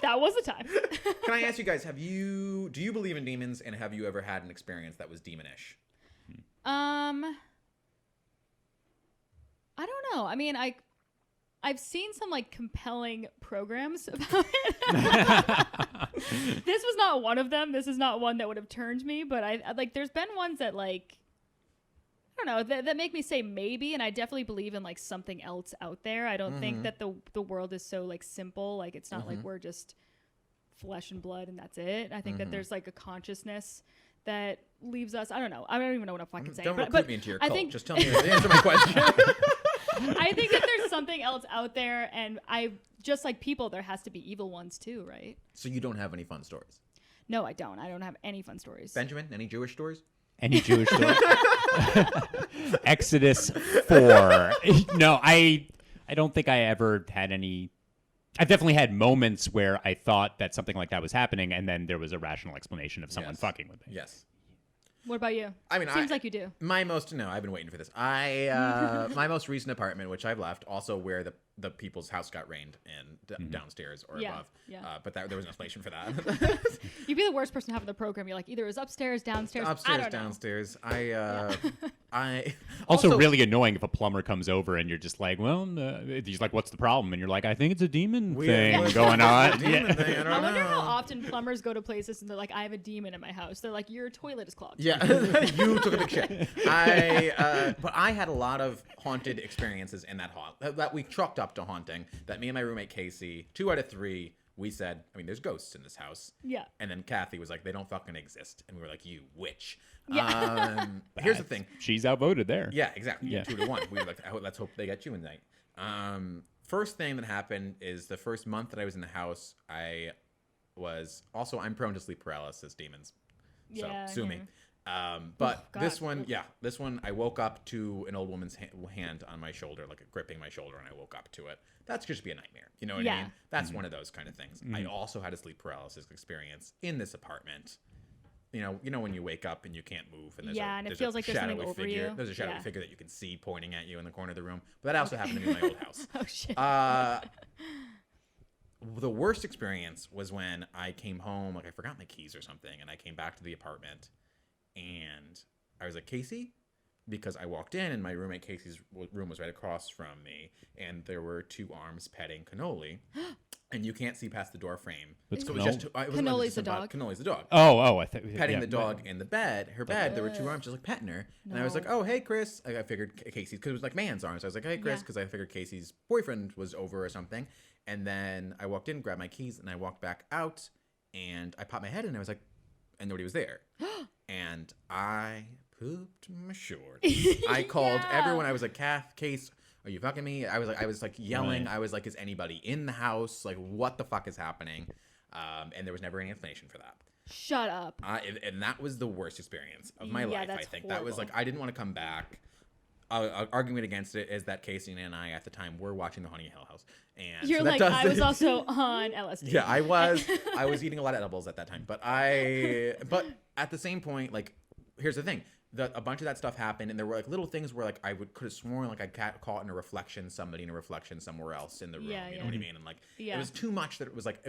that was the time. Can I ask you guys, do you believe in demons, and have you ever had an experience that was demonish? I don't know. I mean, I've seen some like compelling programs about it. This was not one of them. This is not one that would have turned me, but I like there's been ones that like I don't know, that make me say maybe, and I definitely believe in like something else out there. I don't think that the world is so like simple, like it's not like we're just flesh and blood and that's it. I think that there's like a consciousness that leaves us. I don't know. I don't even know what I'm fucking saying. Don't recruit me into your cult. I think, just tell me answer my question. I think that there's something else out there, and I just like people, there has to be evil ones too, right? So you don't have any fun stories? No, I don't. I don't have any fun stories. Benjamin, any Jewish stories? Any Jewish story? Exodus 4. No, I don't think I ever had any. I've definitely had moments where I thought that something like that was happening, and then there was a rational explanation of someone fucking with me. Yes. What about you? I mean, seems like you do. I've been waiting for this. My most recent apartment, which I've left, also where the people's house got rained in downstairs or above. Yeah. But there was no explanation for that. You'd be the worst person to have in the program. You're like, either it was upstairs, downstairs. Upstairs, I don't downstairs. know. I also really annoying if a plumber comes over and you're just like, well, he's like, what's the problem? And you're like, I think it's a demon thing going on. I wonder how often plumbers go to places and they're like, I have a demon in my house. They're like, your toilet is clogged. Yeah, you took a big shit. But I had a lot of haunted experiences in that haunt that we chalked up to haunting. That me and my roommate Casey, 2 out of 3, we said, I mean, there's ghosts in this house. Yeah. And then Kathy was like, they don't fucking exist. And we were like, you witch. Yeah. Here's the thing. She's outvoted there. Yeah, exactly. Yeah. 2-1. We were like, let's hope they get you in night. First thing that happened is the first month that I was in the house, I'm prone to sleep paralysis demons. So sue me. But this one, I woke up to an old woman's hand on my shoulder, like gripping my shoulder, and I woke up to it. That's just be a nightmare. You know what I mean? That's one of those kind of things. I also had a sleep paralysis experience in this apartment. You know when you wake up and you can't move, and and it feels like there's something over you. There's a shadowy figure that you can see pointing at you in the corner of the room. But that also happened to me in my old house. Oh shit. The worst experience was when I came home, like I forgot my keys or something, and I came back to the apartment, and I was like, Casey? Because I walked in, and my roommate Casey's room was right across from me, and there were 2 arms petting Cannoli. and you can't see past the door frame. What's so it was just Cannoli's the dog. Cannoli's the dog. Oh, I think Petting the dog in the bed, her bed. There were 2 arms, just like petting her. And I was like, "Oh, hey, Chris." I figured Casey's, because it was like man's arms. I was like, "Hey, Chris," because I figured Casey's boyfriend was over or something. And then I walked in, grabbed my keys, and I walked back out, and I popped my head in, and I was like, and nobody was there. And I pooped my shorts. I called everyone. I was like, Case, are you fucking me? I was like yelling. Right. I was like, is anybody in the house? Like, what the fuck is happening? And there was never any explanation for that. Shut up. And that was the worst experience of my life, I think. Horrible. That was like, I didn't want to come back. Argument against it is that Casey and I at the time were watching the Honey Hill House. And you're so like, I was also on LSD. Yeah, I was. I was eating a lot of edibles at that time. But at the same point, like, here's the thing. A bunch of that stuff happened, and there were like little things where like I could have sworn like I caught in a reflection somebody in a reflection somewhere else in the room. You know what I mean? And like it was too much that it was like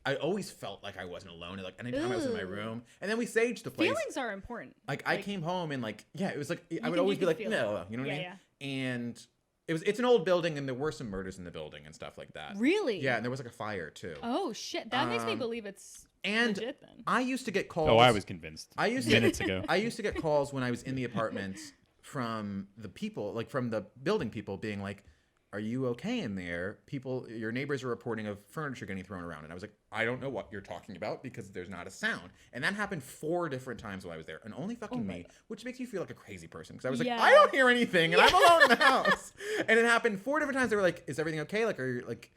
I always felt like I wasn't alone. Like anytime I was in my room, and then we saged the place. Feelings are important. Like I came home and like it was like I would always be like no, you know what I mean? Yeah. And it's an old building, and there were some murders in the building and stuff like that. Really? Yeah, and there was like a fire too. Oh shit, that makes me believe it's. And legit, then. I used to get calls. Oh, I was convinced. Minutes ago. I used to get calls when I was in the apartment from the people, like from the building people, being like, "Are you okay in there? People, your neighbors are reporting of furniture getting thrown around." And I was like, "I don't know what you're talking about because there's not a sound." And that happened 4 different times while I was there, and only fucking me, which makes you feel like a crazy person because I was like, "I don't hear anything, and I'm alone in the house." And it happened 4 different times. They were like, "Is everything okay?" Like, are you like,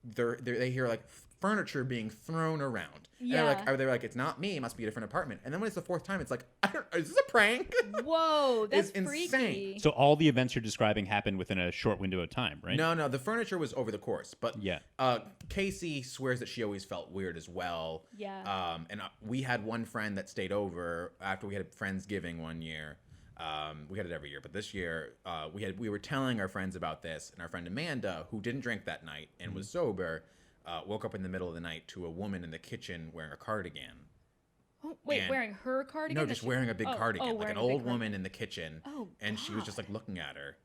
they hear like furniture being thrown around. Yeah. And they're like, it's not me. It must be a different apartment. And then when it's the 4th time, it's like, is this a prank? Whoa, that's it's freaky. Insane. So all the events you're describing happened within a short window of time, right? No. The furniture was over the course. But yeah. Casey swears that she always felt weird as well. Yeah. And we had one friend that stayed over after we had Friendsgiving one year. We had it every year, but this year we were telling our friends about this, and our friend Amanda, who didn't drink that night and was sober, woke up in the middle of the night to a woman in the kitchen wearing a cardigan. Oh, wait, wearing her cardigan? No, just wearing a big cardigan, like an old woman in the kitchen. Oh, and she was just like looking at her,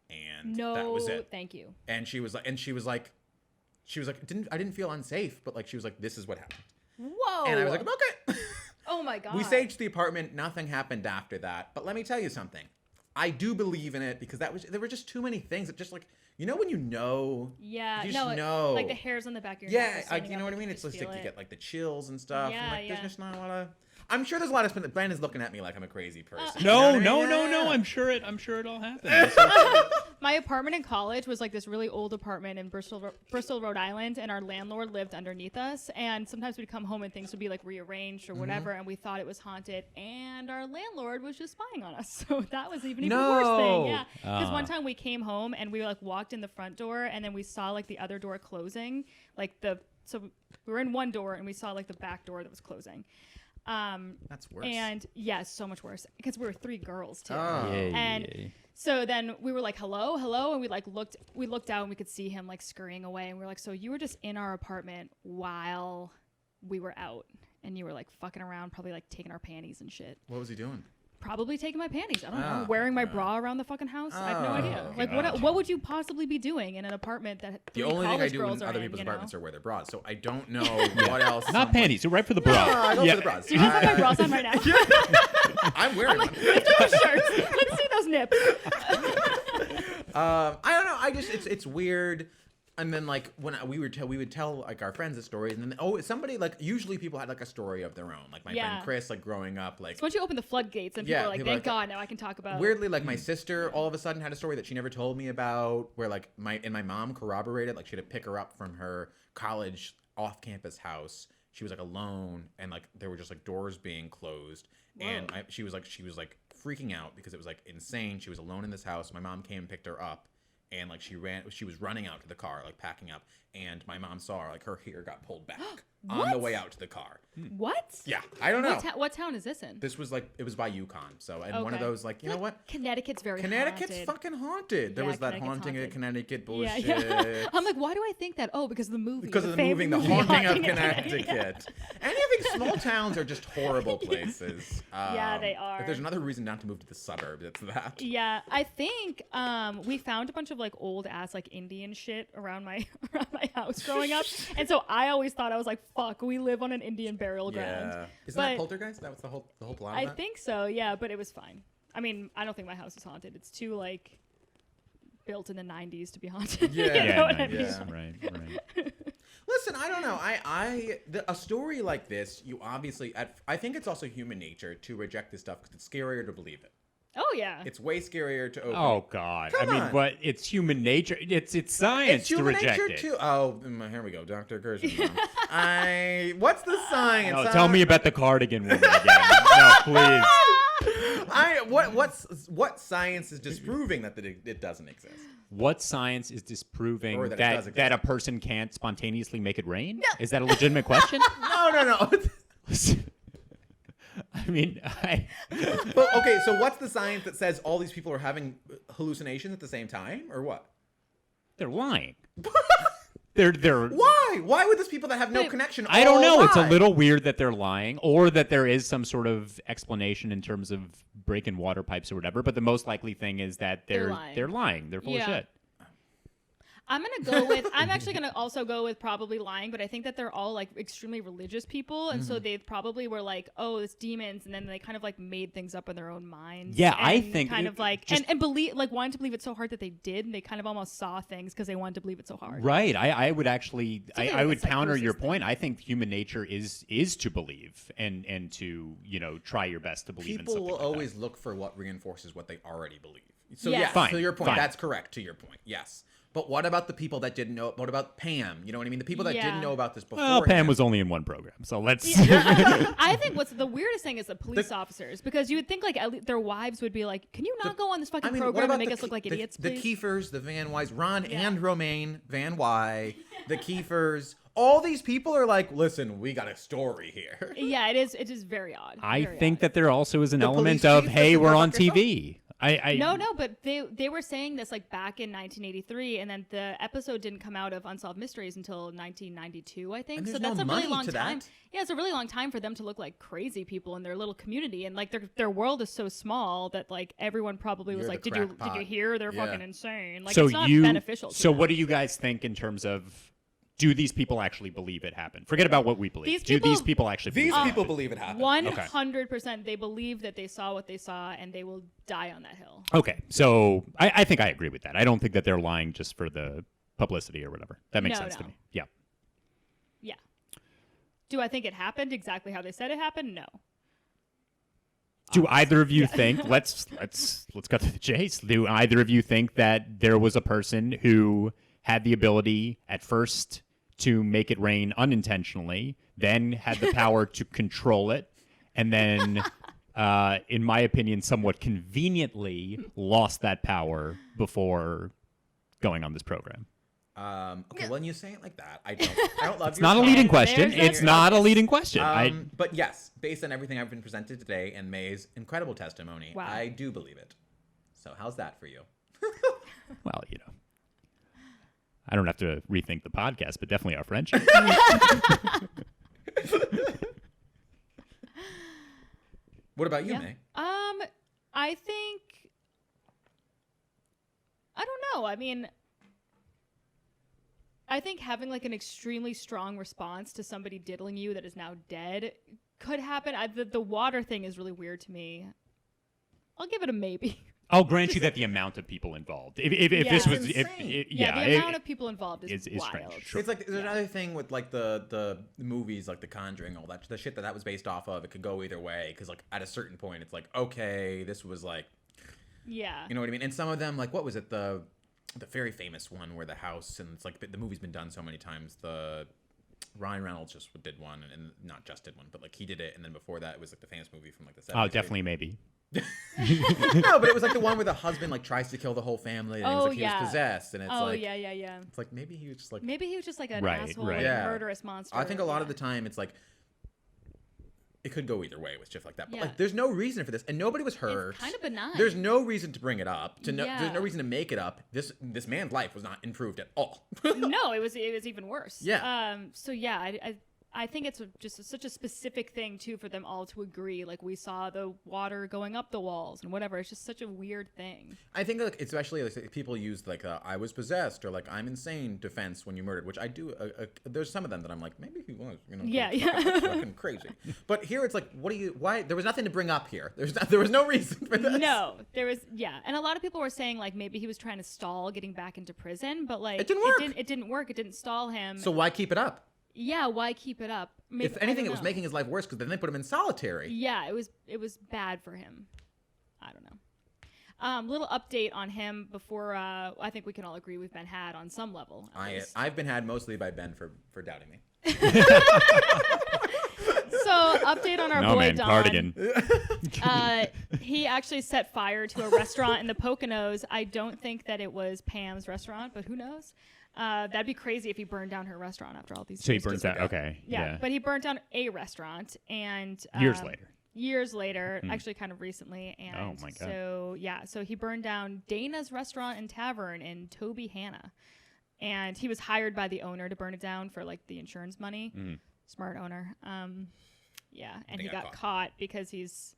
and no, that was it. Thank you. And she was like, I didn't feel unsafe, but like she was like, this is what happened. Whoa. And I was like, okay. Oh my god. We saged the apartment. Nothing happened after that. But let me tell you something. I do believe in it because there were just too many things that just like, you know when you know. Yeah. You just know. Like the hairs on the back of your neck. Yeah, like, you know what I mean? It's just like you get like the chills and stuff. Yeah, and like there's just not a lot of. I'm sure there's a lot of. Brandon's looking at me like I'm a crazy person. No. I'm sure it all happened. My apartment in college was like this really old apartment in Bristol, Rhode Island, and our landlord lived underneath us. And sometimes we'd come home and things would be like rearranged or whatever, and we thought it was haunted. And our landlord was just spying on us, so that was even worse thing. Yeah, because one time we came home and we like walked in the front door, and then we saw like the other door closing, so we were in one door and we saw like the back door that was closing. That's worse. And yes, so much worse because we were 3 girls too. Oh. And so then we were like, hello, and we like looked out and we could see him like scurrying away, and we were like, so you were just in our apartment while we were out, and you were like fucking around, probably like taking our panties and shit. What was he doing? Probably taking my panties. I don't know. Wearing my bra around the fucking house. I have no idea. Like, what would you possibly be doing in an apartment that the only thing I do in other people's apartments are wear their bras. So I don't know what else. Not panties. You're right for the bra. No, I go for the bras. You just have my bras on right now. I'm wearing one. Lift up your shirts. Let's see those nips. I don't know. It's weird. And then like when we would tell like our friends the stories, and then somebody like usually people had like a story of their own. Like my friend Chris, like growing up, like so once you open the floodgates and people are like, thank God, now I can talk about. Weirdly, like my sister all of a sudden had a story that she never told me about, where like my mom corroborated, like she had to pick her up from her college off-campus house. She was like alone, and like there were just like doors being closed. Whoa. And she was like freaking out because it was like insane. She was alone in this house. My mom came and picked her up. And like she was running out to the car, like packing up, and my mom saw her, like her hair got pulled back on the way out to the car. What? Yeah, I don't know. What town is this in? This was like, it was by Yukon. So, and one of those, like, you know what? Connecticut's very Connecticut's haunted. fucking haunted. There was that haunting of Connecticut bullshit. Yeah. I'm like, why do I think that? Oh, because of the movie. Because of the movie, The Haunting of Connecticut. And I think small towns are just horrible places. Yeah, they are. If there's another reason not to move to the suburbs, it's that. Yeah, I think we found a bunch of like old ass like Indian shit around my house growing up, and so I always thought, I was like, fuck, we live on an Indian burial ground. Yeah. Isn't that Poltergeist? That was the whole plot. I think so. Yeah, but it was fine. I mean, I don't think my house is haunted. It's too like built in the 90s to be haunted. Yeah, you know what I mean? Right. Listen, I don't know. A story like this, you obviously, I think it's also human nature to reject this stuff because it's scarier to believe it. Oh yeah. It's way scarier to open. Oh God! Come on. But it's human nature. It's science to reject it. Too. Oh, here we go, Dr. Gershon. What's the science? No, tell me about the cardigan woman again. No, please. What science is disproving that it doesn't exist? What science is disproving Or that a person can't spontaneously make it rain? No. Is that a legitimate question? No. I mean, But okay, so what's the science that says all these people are having hallucinations at the same time, or what? They're lying. They're Why? Why would those people that have no connection? I don't know. Lie? It's a little weird that they're lying, or that there is some sort of explanation in terms of breaking water pipes or whatever. But the most likely thing is that they're lying. They're full of shit. I'm actually gonna also go with probably lying, but I think that they're all like extremely religious people, and so they probably were like, oh, it's demons, and then they kind of like made things up in their own minds. Yeah, I think kind of like and believe, like, wanted to believe it so hard that they did, and they kind of almost saw things because they wanted to believe it so hard. Right. I would actually I would counter your point. Thing. I think human nature is to believe and to try your best to believe. People in will like always that. look for what reinforces what they already believe. So Yes. To your point, that's correct. To your point, yes. But what about the people that didn't know? What about Pam? You know what I mean? The people that didn't know about this before. Well, Pam was only in one program, so let's. I think what's the weirdest thing is the police officers, because you would think like their wives would be like, "Can you not go on this fucking program and make us look like idiots, please?" The Kiefers, the Van Wys, Ron and Romaine Van Wy, the Kiefers. All these people are like, listen, we got a story here. Yeah, it is. It is very odd. I think that there also is an element of, hey, we're on TV. No, but they were saying this like back in 1983, and then the episode didn't come out of Unsolved Mysteries until 1992, I think. And so that's a really long time. Yeah, it's a really long time for them to look like crazy people in their little community, and like their world is so small that like everyone probably was like, did you hear? They're fucking insane. Like, it's not beneficial. So what do you guys think in terms of? Do these people actually believe it happened? Forget about what we believe. Do these people actually believe it happened? These people believe it happened. 100%. They believe that they saw what they saw, and they will die on that hill. Okay. So I think I agree with that. I don't think that they're lying just for the publicity or whatever. That makes sense to me. Yeah. Yeah. Do I think it happened exactly how they said it happened? No. Do either of you think, let's cut to the chase. Do either of you think that there was a person who had the ability at first to make it rain unintentionally, then had the power to control it, and then, in my opinion, somewhat conveniently lost that power before going on this program? Okay, when you say it like that, I don't love. It's not a leading question. It's not a leading question. But yes, based on everything I've been presented today and May's incredible testimony, I do believe it. So how's that for you? Well, I don't have to rethink the podcast, but definitely our friendship. What about you, May? I think, I don't know. I mean, I think having like an extremely strong response to somebody diddling you that is now dead could happen. The water thing is really weird to me. I'll give it a maybe. I'll grant you that the amount of people involved. If this was, the amount of people involved is wild. Strange. Sure. It's like there's another thing with like the movies, like The Conjuring, all that, the shit that was based off of. It could go either way because like at a certain point, it's like, okay, this was like, you know what I mean. And some of them, like, what was it, the very famous one where the house, and it's like the movie's been done so many times. The Ryan Reynolds just did one, and not just did one, but like he did it, and then before that it was like the famous movie from like the 70s. Oh, definitely maybe. No, but it was like the one where the husband like tries to kill the whole family and he was possessed, and it's yeah. It's like maybe he was just like an asshole, like a murderous monster. I think a lot of the time it's like it could go either way with stuff like that. But Yeah. like there's no reason for this, and nobody was hurt. It's kind of benign. There's no reason to bring it up. There's no reason to make it up. This man's life was not improved at all. No, it was even worse. Yeah. So yeah, I think it's just such a specific thing too for them all to agree. Like we saw the water going up the walls and whatever. It's just such a weird thing. I think like especially like, people use like I was possessed or like I'm insane defense when you murdered, which I do. There's some of them that I'm like maybe he was, fucking crazy. But here it's like why there was nothing to bring up here. There was no reason for this. No, there was and a lot of people were saying like maybe he was trying to stall getting back into prison, but like it didn't work. It didn't work. It didn't stall him. So why keep it up? Yeah, why keep it up? Maybe, if anything, it was making his life worse because then they put him in solitary. Yeah, it was bad for him. I don't know. Little update on him before I think we can all agree we've been had on some level. I've been had mostly by Ben for doubting me. So update on our boy Don. Cardigan. He actually set fire to a restaurant in the Poconos. I don't think that it was Pam's restaurant, but who knows? That'd be crazy if he burned down her restaurant after all these years. So he burnt down, okay. Yeah, but he burnt down a restaurant and years later, actually kind of recently. And oh my God. So he burned down Dana's Restaurant and Tavern in Toby Hanna. And he was hired by the owner to burn it down for like the insurance money. Smart owner. And he got caught because he's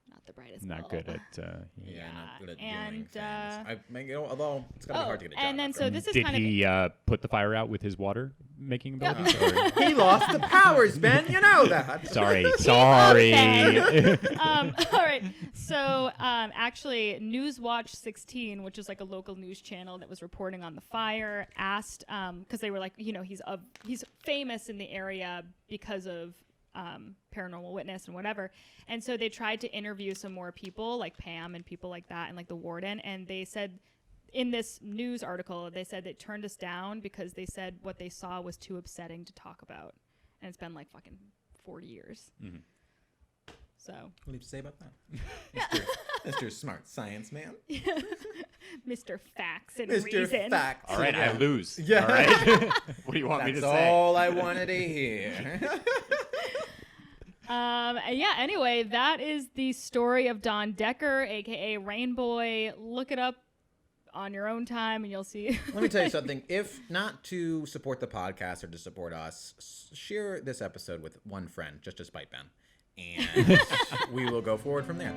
not the brightest. Not good at not good at doing things. Although it's gonna be hard to get a job. And then so this is Did kind of he put the fire out with his water making abilities? He lost the powers, Ben. You know that. Sorry. All right. So actually, Newswatch 16, which is like a local news channel that was reporting on the fire, asked because they were like, he's famous in the area because of paranormal witness and whatever, and so they tried to interview some more people like Pam and people like that and like the warden, and they said in this news article they said they turned us down because they said what they saw was too upsetting to talk about, and it's been like fucking 40 years. So what do you have to say about that? Mr. Smart Science Man. Mr. Facts and Mr. Reason. Facts. All right, I lose. Yeah. All right. What do you want me to say? That's all I wanted to hear. Anyway, that is the story of Don Decker, aka Rainboy. Look it up on your own time and you'll see. Let me tell you something. If not to support the podcast or to support us, share this episode with one friend just to spite Ben. And we will go forward from there.